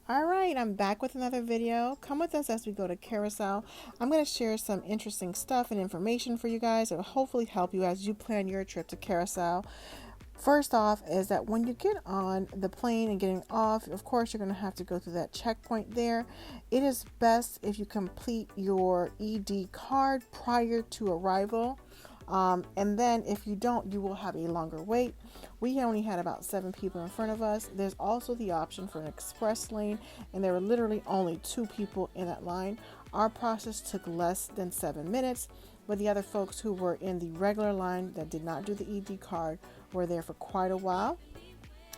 All right, I'm back with another video. Come with us as we go to Curaçao. I'm going to share some interesting stuff and information for you guys that will hopefully help you as you plan your trip to Curaçao. First off is that when you get on the plane and getting off, of course, you're going to have to go through that checkpoint there. It is best if you complete your ED card prior to arrival. And then if you don't, you will have a longer wait. We only had about 7 people in front of us. There's also the option for an express lane, and there were literally only 2 people in that line. Our process took less than 7 minutes, but the other folks who were in the regular line that did not do the ED card were there for quite a while.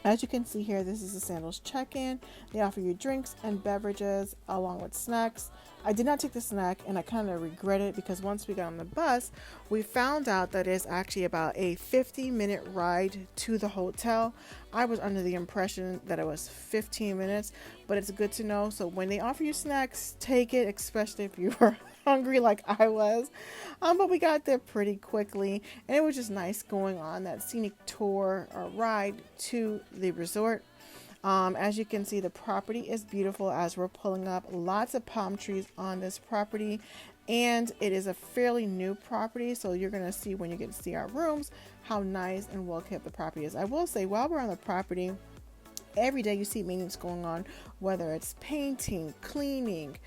As you can see here, this is the Sandals check-in. They offer you drinks and beverages along with snacks. I did not take the snack, and I kind of regret it because once we got on the bus, we found out that it's actually about a 50-minute ride to the hotel. I was under the impression that it was 15 minutes, but it's good to know. So when they offer you snacks, take it, especially if you were hungry like I was. But we got there pretty quickly, and it was just nice going on that scenic tour or ride to the resort. As you can see, the property is beautiful as we're pulling up. Lots of palm trees on this property, and it is a fairly new property, so you're going to see when you get to see our rooms how nice and well kept the property is. I will say, while we're on the property, every day you see maintenance going on, whether it's painting, cleaning,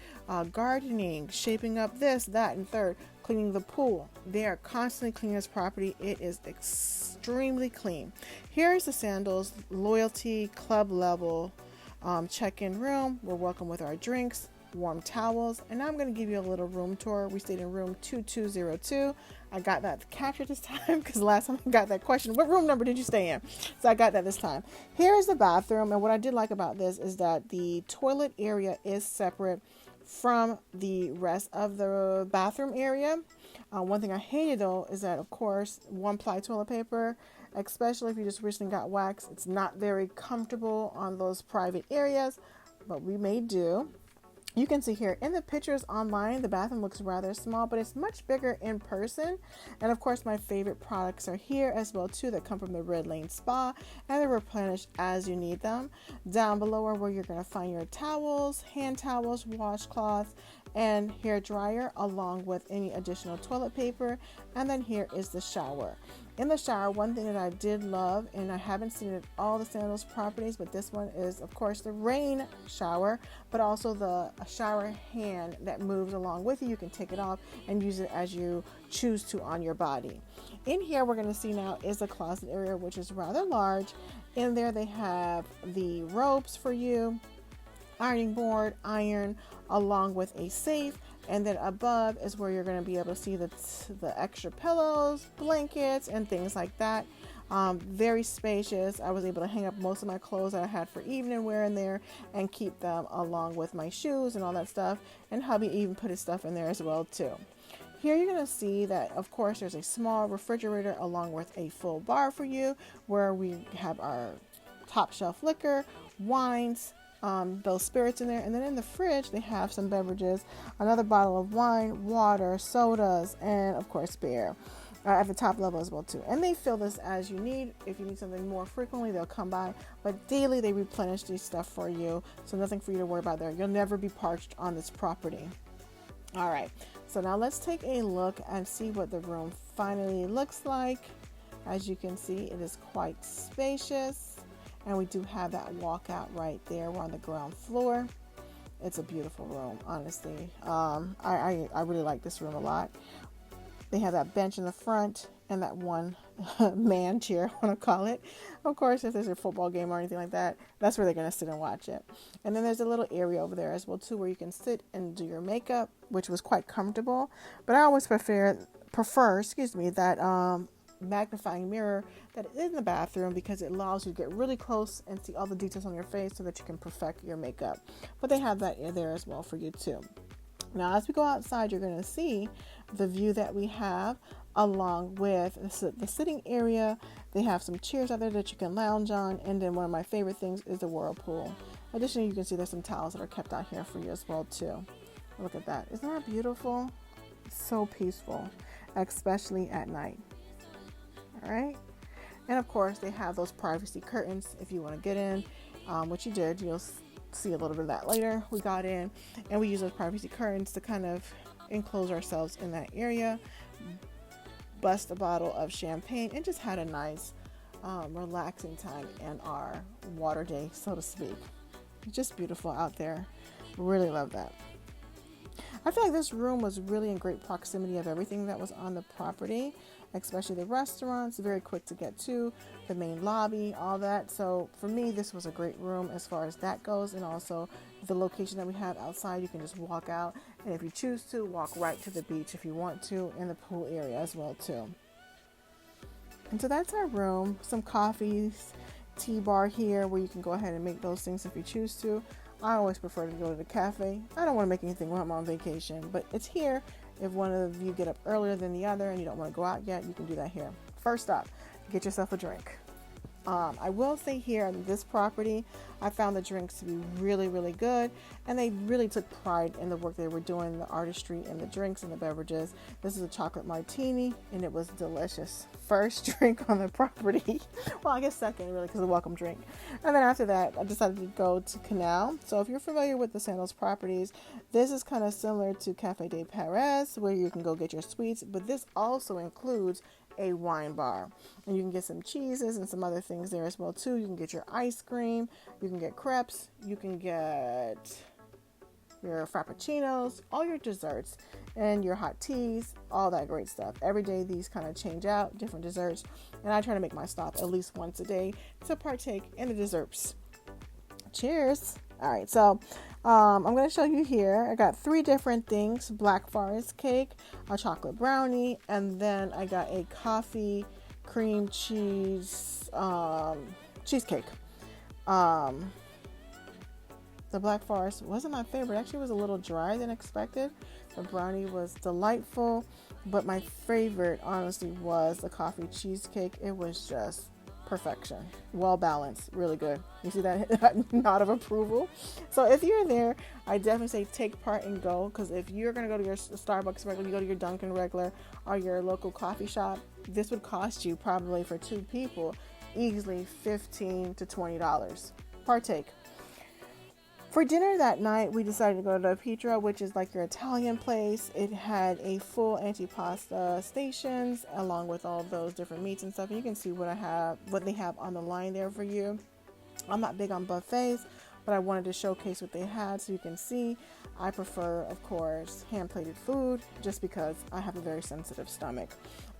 gardening, shaping up this, that, and third, cleaning the pool. They are constantly cleaning this property. It is extremely clean. Here's the Sandals Loyalty Club level check-in room. We're welcome with our drinks, warm towels, and now I'm going to give you a little room tour. We stayed in room 2202. I got that captured this time because last time I got that question, what room number did you stay in? So I got that this time. Here is the bathroom, and what I did like about this is that the toilet area is separate from the rest of the bathroom area. One thing I hated though is that, of course, one-ply toilet paper, especially if you just recently got waxed, it's not very comfortable on those private areas, but we may do. You can see here in the pictures online, the bathroom looks rather small, but it's much bigger in person. And of course, my favorite products are here as well too, that come from the Red Lane Spa, and they're replenished as you need them. Down below are where you're going to find your towels, hand towels, washcloths, and hair dryer, along with any additional toilet paper. And then here is the shower. In the shower, one thing that I did love, and I haven't seen it at all the Sandals properties, but this one is, of course, the rain shower, but also the shower hand that moves along with you. You can take it off and use it as you choose to on your body. In here, we're going to see now is the closet area, which is rather large. In there, they have the ropes for you, ironing board, iron, along with a safe. And then above is where you're going to be able to see the extra pillows, blankets, and things like that. Very spacious. I was able to hang up most of my clothes that I had for evening wear in there and keep them along with my shoes and all that stuff. And hubby even put his stuff in there as well too. Here you're going to see that, of course, there's a small refrigerator along with a full bar for you where we have our top shelf liquor, wines, those spirits in there, and then in the fridge they have some beverages, another bottle of wine, water, sodas, and of course beer at the top level as well too. And they fill this as you need. If you need something more frequently, they'll come by, but daily they replenish these stuff for you, so nothing for you to worry about there. You'll never be parched on this property. All right, so now let's take a look and see what the room finally looks like. As you can see, it is quite spacious. And we do have that walkout right there. We're on the ground floor. It's a beautiful room, honestly. I really like this room a lot. They have that bench in the front and that one man chair, I want to call it. Of course, if there's a football game or anything like that, that's where they're going to sit and watch it. And then there's a little area over there as well too, where you can sit and do your makeup, which was quite comfortable. But I always prefer, that magnifying mirror that is in the bathroom because it allows you to get really close and see all the details on your face so that you can perfect your makeup. But they have that in there as well for you too. Now, as we go outside, you're going to see the view that we have along with the sitting area. They have some chairs out there that you can lounge on. And then one of my favorite things is the whirlpool. Additionally, you can see there's some towels that are kept out here for you as well too. Look at that. Isn't that beautiful? So peaceful, especially at night. All right. And of course, they have those privacy curtains if you want to get in, which you did. You'll see a little bit of that later. We got in and we used those privacy curtains to kind of enclose ourselves in that area, bust a bottle of champagne, and just had a nice relaxing time in our water day, so to speak. Just beautiful out there. Really love that. I feel like this room was really in great proximity of everything that was on the property, especially the restaurants, very quick to get to, the main lobby, all that. So for me, this was a great room as far as that goes, and also the location that we have outside. You can just walk out, and if you choose to, walk right to the beach if you want to, in the pool area as well too. And so that's our room. Some coffees, tea bar here where you can go ahead and make those things if you choose to. I always prefer to go to the cafe. I don't want to make anything when I'm on vacation, but it's here. If one of you get up earlier than the other and you don't want to go out yet, you can do that here. First up, get yourself a drink. I will say here on this property, I found the drinks to be really, really good, and they really took pride in the work they were doing, the artistry and the drinks and the beverages. This is a chocolate martini, and it was delicious. First drink on the property. Well, I guess second, really, because it's a welcome drink. And then after that, I decided to go to Canal. So if you're familiar with the Sandals properties, this is kind of similar to Cafe de Paris, where you can go get your sweets, but this also includes a wine bar, and you can get some cheeses and some other things there as well too. You can get your ice cream, you can get crepes, you can get your frappuccinos, all your desserts and your hot teas, all that great stuff. Every day these kind of change out, different desserts, and I try to make my stop at least once a day to partake in the desserts. Cheers. All right, so I'm going to show you here. I got 3 different things: Black Forest cake, a chocolate brownie, and then I got a coffee cream cheese cheesecake. The Black Forest wasn't my favorite. Actually, it was a little drier than expected. The brownie was delightful, but my favorite, honestly, was the coffee cheesecake. It was just perfection, well balanced, really good. You see that nod of approval? So if you're there, I definitely say take part and go, because if you're going to go to your Starbucks regular, you go to your Dunkin' regular, or your local coffee shop, this would cost you probably for 2 people easily $15 to $20. Partake. For dinner that night, we decided to go to Pietra, which is like your Italian place. It had a full antipasta stations along with all those different meats and stuff. And you can see what they have on the line there for you. I'm not big on buffets, but I wanted to showcase what they had so you can see. I prefer, of course, hand-plated food just because I have a very sensitive stomach.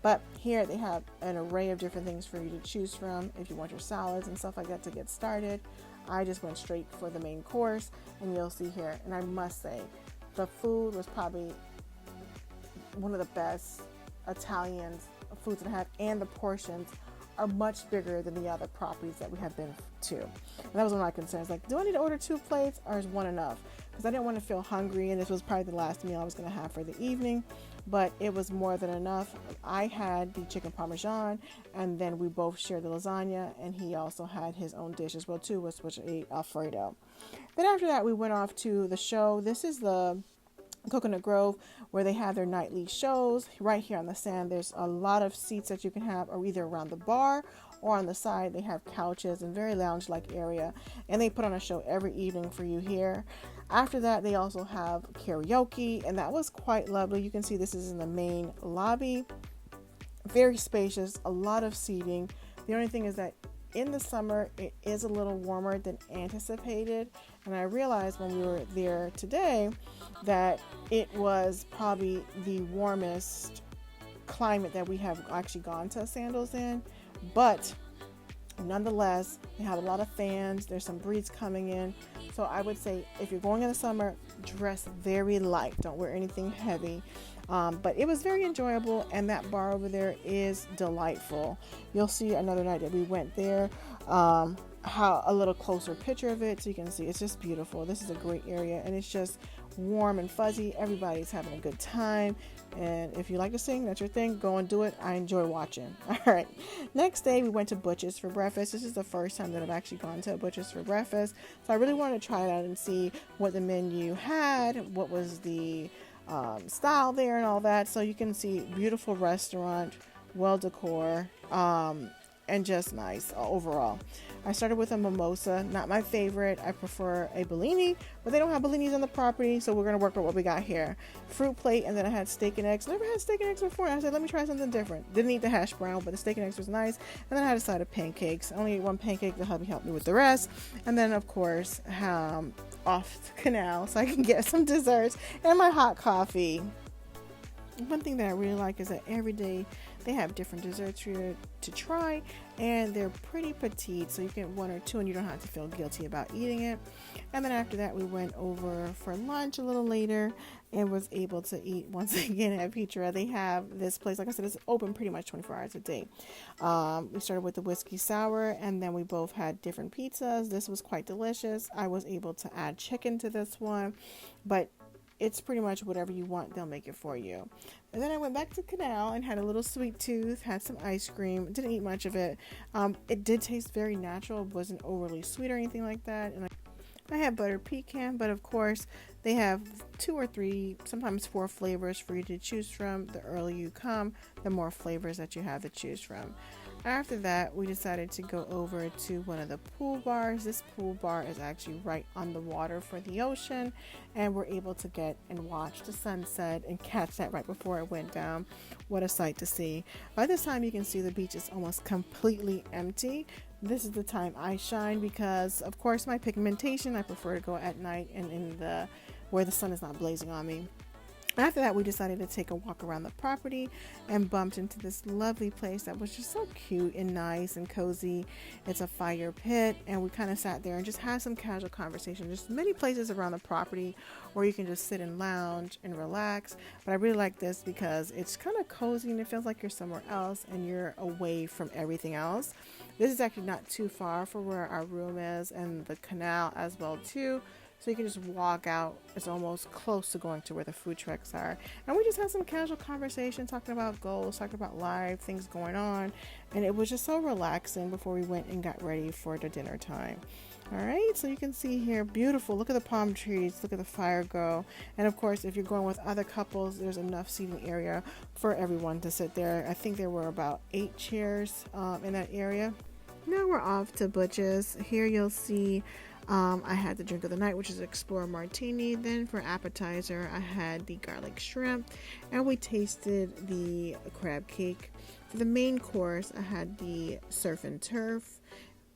But here they have an array of different things for you to choose from if you want your salads and stuff like that to get started. I just went straight for the main course, and you'll see here. And I must say, the food was probably one of the best Italian foods that I had, and the portions are much bigger than the other properties that we have been to. And that was one of my concerns. Like, do I need to order 2 plates, or is one enough? Because I didn't want to feel hungry, and this was probably the last meal I was going to have for the evening. But it was more than enough. I had the chicken parmesan, and then we both shared the lasagna, and he also had his own dish as well too, which ate Alfredo. Then after that, we went off to the show. This is the Coconut Grove, where they have their nightly shows. Right here on the sand, there's a lot of seats that you can have, or either around the bar or on the side. They have couches and very lounge-like area, and they put on a show every evening for you here. After that, they also have karaoke, and that was quite lovely. You can see this is in the main lobby. Very spacious, a lot of seating. The only thing is that in the summer, it is a little warmer than anticipated. And I realized when we were there today that it was probably the warmest climate that we have actually gone to Sandals in. But nonetheless, they have a lot of fans. There's some breeze coming in. So I would say if you're going in the summer, dress very light. Don't wear anything heavy. But it was very enjoyable, and that bar over there is delightful. You'll see another night that we went there, how a little closer picture of it so you can see it's just beautiful. This is a great area, and it's just warm and fuzzy. Everybody's having a good time, and if you like to sing, that's your thing, go and do it. I enjoy watching. All right, next day we went to Butch's for breakfast. This is the first time that I've actually gone to Butch's for breakfast, so I really wanted to try it out and see what the menu had, what was the style there and all that. So you can see beautiful restaurant, well decor, and just nice overall. I started with a mimosa, not my favorite. I prefer a Bellini, but they don't have Bellinis on the property, so we're gonna work with what we got here. Fruit plate, and then I had steak and eggs. Never had steak and eggs before. I said, let me try something different. Didn't eat the hash brown, but the steak and eggs was nice. And then I had a side of pancakes. I only ate one pancake. The hubby helped me with the rest. And then, of course, off the canal so I can get some desserts and my hot coffee. One thing that I really like is that every day they have different desserts for you to try, and they're pretty petite, so you get one or two and you don't have to feel guilty about eating it. And then after that, we went over for lunch a little later and was able to eat once again at Petra. They have this place, like I said, it's open pretty much 24 hours a day. We started with the whiskey sour, and then we both had different pizzas. This was quite delicious. I was able to add chicken to this one, but it's pretty much whatever you want, they'll make it for you. And then I went back to Canal and had a little sweet tooth, had some ice cream. Didn't eat much of it. It did taste very natural. It wasn't overly sweet or anything like that. And I had buttered pecan, but of course they have 2 or 3, sometimes 4 flavors for you to choose from. The earlier you come, the more flavors that you have to choose from. After that, we decided to go over to one of the pool bars. This pool bar is actually right on the water for the ocean, and we're able to get and watch the sunset and catch that right before it went down. What a sight to see. By this time, you can see the beach is almost completely empty. This is the time I shine because, of course, my pigmentation, I prefer to go at night and where the sun is not blazing on me. After that, we decided to take a walk around the property and bumped into this lovely place that was just so cute and nice and cozy. It's a fire pit, and we kind of sat there and just had some casual conversation. There's many places around the property where you can just sit and lounge and relax, but I really like this because it's kind of cozy and it feels like you're somewhere else and you're away from everything else. This is actually not too far from where our room is, and the canal as well too. So you can just walk out. It's almost close to going to where the food trucks are. And we just had some casual conversation, talking about goals, talking about life, things going on. And it was just so relaxing before we went and got ready for the dinner time. All right, so you can see here, beautiful. Look at the palm trees. Look at the fire go. And of course, if you're going with other couples, there's enough seating area for everyone to sit there. I think there were about 8 chairs in that area. Now we're off to Butch's. Here you'll see I had the drink of the night, which is Explorer Martini. Then for appetizer, I had the garlic shrimp, and we tasted the crab cake. For the main course, I had the surf and turf,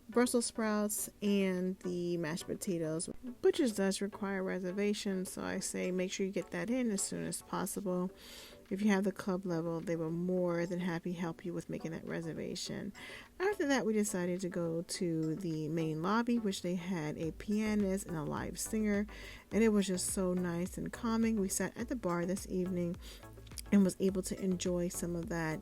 Brussels sprouts, and the mashed potatoes. Butch's does require reservations, so I say make sure you get that in as soon as possible. If you have the club level, they will more than happy help you with making that reservation. After that, we decided to go to the main lobby, which they had a pianist and a live singer, and it was just so nice and calming. We sat at the bar this evening and was able to enjoy some of that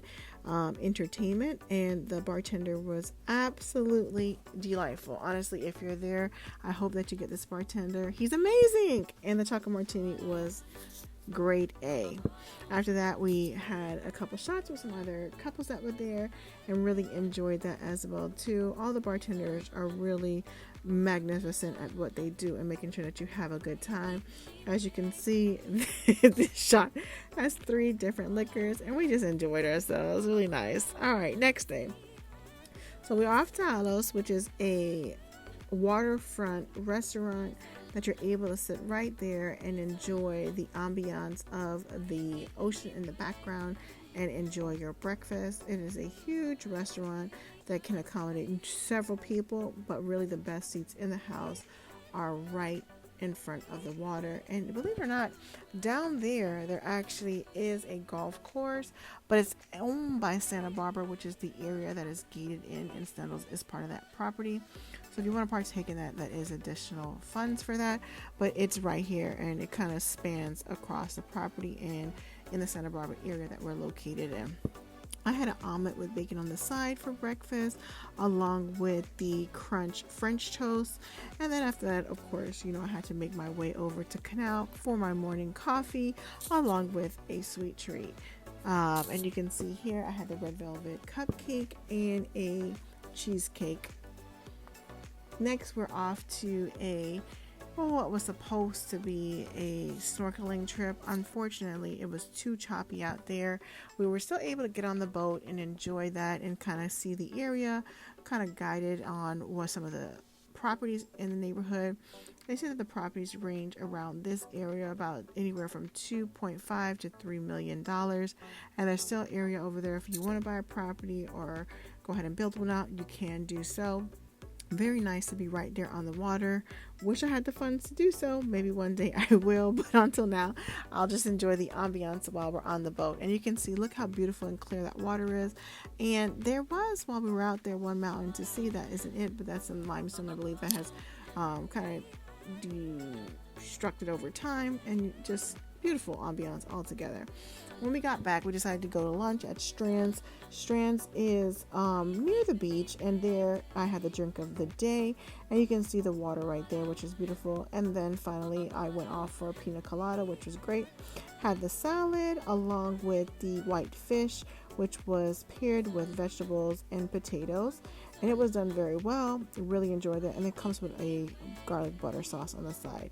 entertainment, and the bartender was absolutely delightful. Honestly, if you're there, I hope that you get this bartender. He's amazing, and the chocolate martini was grade A. After that, we had a couple shots with some other couples that were there and really enjoyed that as well too. All the bartenders are really magnificent at what they do and making sure that you have a good time. As you can see, this shot has 3 different liquors, and we just enjoyed ourselves. Really nice. All right, next day. So we're off to Alos, which is a waterfront restaurant that you're able to sit right there and enjoy the ambiance of the ocean in the background and enjoy your breakfast. It is a huge restaurant that can accommodate several people, but really the best seats in the house are right in front of the water. And believe it or not, down there actually is a golf course, but it's owned by Santa Barbara, which is the area that is gated in, and Sandals is part of that property. So if you want to partake in that is additional funds for that, but it's right here, and it kind of spans across the property and in the Santa Barbara area that we're located in. I had an omelet with bacon on the side for breakfast, along with the crunch French toast. And then after that, of course, I had to make my way over to Canal for my morning coffee, along with a sweet treat. And you can see here, I had the red velvet cupcake and a cheesecake. Next, we're off to a well, what was supposed to be a snorkeling trip. Unfortunately, it was too choppy out there. We were still able to get on the boat and enjoy that and kind of see the area, kind of guided on what some of the properties in the neighborhood. They said that the properties range around this area about anywhere from $2.5 to $3 million, and there's still area over there if you want to buy a property or go ahead and build one out. You can do so. Very nice to be right there on the water. Wish I had the funds to do so. Maybe one day I will, but until now, I'll just enjoy the ambiance while we're on the boat. And you can see, look how beautiful and clear that water is. And there was, while we were out there, one mountain to see. That isn't it, but that's some limestone, I believe, that has kind of destructed over time, and just beautiful ambiance altogether. When we got back, we decided to go to lunch at Strands. Strands is near the beach, and there I had the drink of the day, and you can see the water right there, which is beautiful. And then finally I went off for a pina colada, which was great. Had the salad along with the white fish, which was paired with vegetables and potatoes, and it was done very well. Really enjoyed it, and it comes with a garlic butter sauce on the side.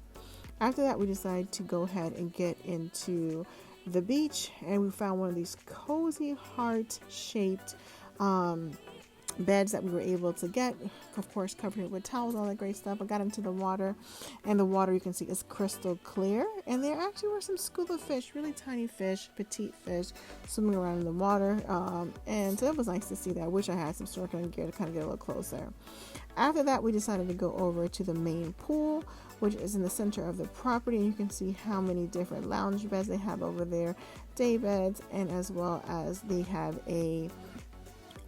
After that, we decided to go ahead and get into the beach, and we found one of these cozy heart-shaped beds that we were able to get. Of course, covered it with towels, all that great stuff. I got into the water, and the water, you can see, is crystal clear, and there actually were some scuba fish, really tiny fish, petite fish, swimming around in the water, and so it was nice to see that. I wish I had some snorkeling gear to kind of get a little closer. After that, we decided to go over to the main pool, which is in the center of the property, and you can see how many different lounge beds they have over there, day beds, and as well as they have a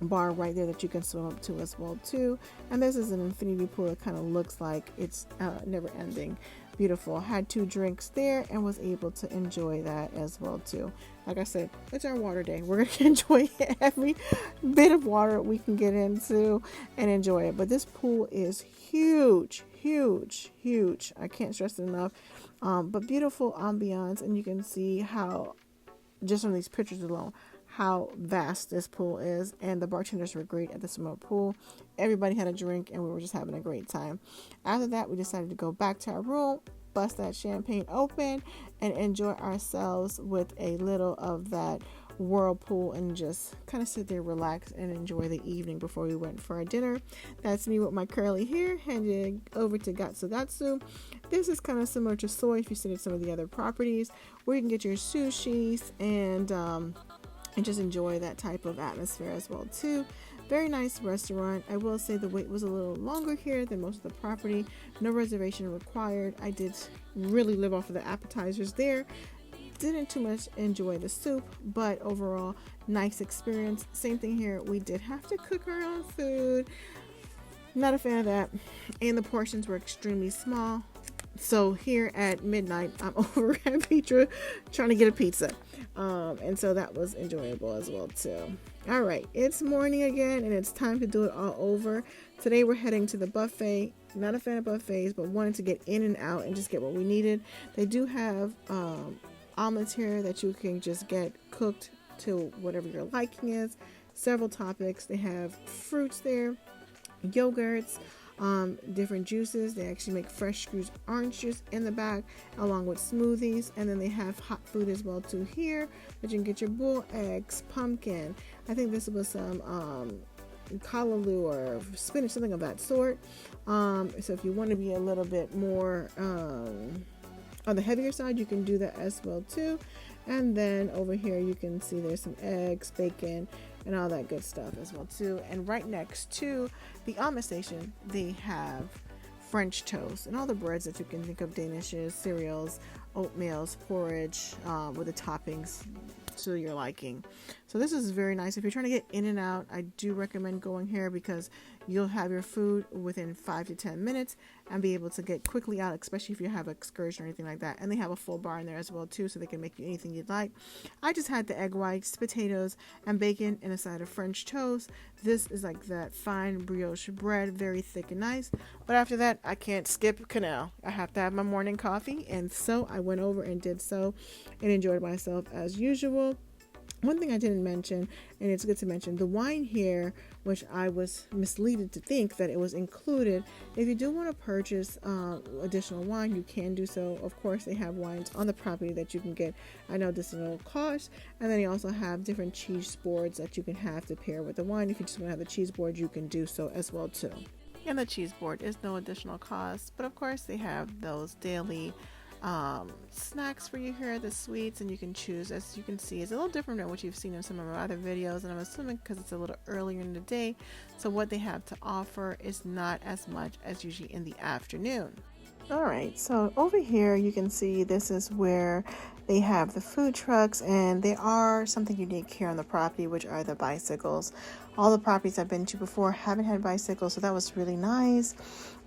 bar right there that you can swim up to as well too. And this is an infinity pool. It kind of looks like it's never ending. Beautiful. Had 2 drinks there and was able to enjoy that as well too. Like I said, it's our water day. We're going to enjoy every bit of water we can get into and enjoy it. But this pool is huge. I can't stress it enough. But beautiful ambiance, and you can see how, just from these pictures alone, how vast this pool is. And the bartenders were great at the swimming pool. Everybody had a drink, and we were just having a great time. After that, we decided to go back to our room, bust that champagne open, and enjoy ourselves with a little of that whirlpool and just kind of sit there, relax, and enjoy the evening before we went for our dinner. That's me with my curly hair, handed over to Gatsu. This is kind of similar to Soy if you sit at some of the other properties where you can get your sushis and just enjoy that type of atmosphere as well too. Very nice restaurant. I will say the wait was a little longer here than most of the property. No reservation required. I did really live off of the appetizers there. Didn't too much enjoy the soup, but overall nice experience. Same thing here. We did have to cook our own food. Not a fan of that. And the portions were extremely small. So here at midnight, I'm over at Pizza trying to get a pizza. And so that was enjoyable as well too. All right, it's morning again, and it's time to do it all over. Today we're heading to the buffet. Not a fan of buffets, but wanted to get in and out and just get what we needed. They do have omelets here that you can just get cooked to whatever your liking is. Several topics. They have fruits there, yogurts, different juices. They actually make fresh squeezed orange juice in the back along with smoothies, and then they have hot food as well too here that you can get your bull eggs, pumpkin. I think this was some callaloo or spinach, something of that sort. So if you want to be a little bit more on the heavier side, you can do that as well too. And then over here you can see there's some eggs, bacon, and all that good stuff as well too. And right next to the omelet station, they have French toast and all the breads that you can think of, danishes, cereals, oatmeals, porridge, with the toppings to your liking. So this is very nice. If you're trying to get in and out, I do recommend going here because you'll have your food within 5 to 10 minutes and be able to get quickly out, especially if you have an excursion or anything like that. And they have a full bar in there as well too, so they can make you anything you'd like. I just had the egg whites, potatoes, and bacon and a side of French toast. This is like that fine brioche bread, very thick and nice. But after that, I can't skip canal. I have to have my morning coffee, and so I went over and did so and enjoyed myself as usual. One thing I didn't mention, and it's good to mention, the wine here, which I was misleaded to think that it was included. If you do want to purchase additional wine, you can do so. Of course, they have wines on the property that you can get. I know this is no cost. And then they also have different cheese boards that you can have to pair with the wine. If you just want to have the cheese board, you can do so as well too. And the cheese board is no additional cost, but of course they have those daily snacks for you here, the sweets, and you can choose. As you can see, it's a little different than what you've seen in some of my other videos, and I'm assuming because it's a little earlier in the day, so what they have to offer is not as much as usually in the afternoon. Alright, so over here you can see this is where they have the food trucks, and they are something unique here on the property, which are the bicycles. All the properties I've been to before haven't had bicycles, so that was really nice.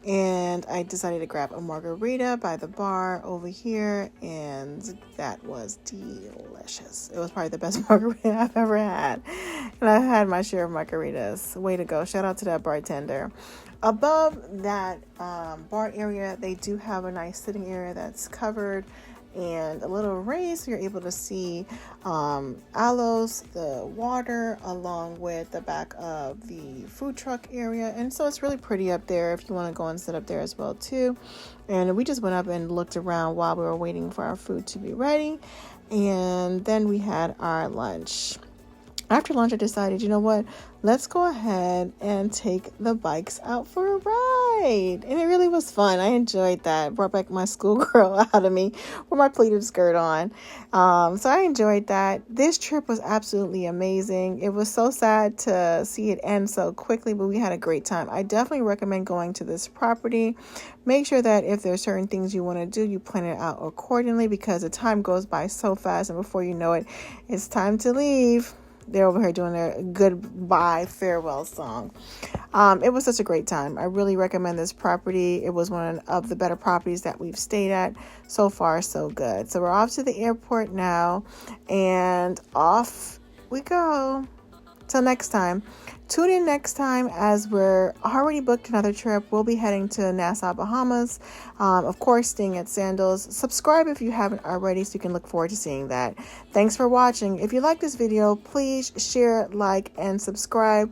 And I decided to grab a margarita by the bar over here, and that was delicious. It was probably the best margarita I've ever had, and I've had my share of margaritas. Way to go. Shout out to that bartender. Above that bar area, they do have a nice sitting area that's covered and a little raised, so you're able to see aloes, the water, along with the back of the food truck area. And so it's really pretty up there if you want to go and sit up there as well too. And we just went up and looked around while we were waiting for our food to be ready, and then we had our lunch. After lunch, I decided, you know what, let's go ahead and take the bikes out for a ride. And it really was fun. I enjoyed that. Brought back my schoolgirl out of me with my pleated skirt on. So I enjoyed that. This trip was absolutely amazing. It was so sad to see it end so quickly, but we had a great time. I definitely recommend going to this property. Make sure that if there's certain things you want to do, you plan it out accordingly, because the time goes by so fast, and before you know it, it's time to leave. They're over here doing their goodbye farewell song. It was such a great time. I really recommend this property. It was one of the better properties that we've stayed at. So far, so good. So we're off to the airport now, and off we go. Till next time. Tune in next time, as we're already booked another trip. We'll be heading to Nassau, Bahamas. Of course, staying at Sandals. Subscribe if you haven't already, so you can look forward to seeing that. Thanks for watching. If you like this video, please share, like, and subscribe.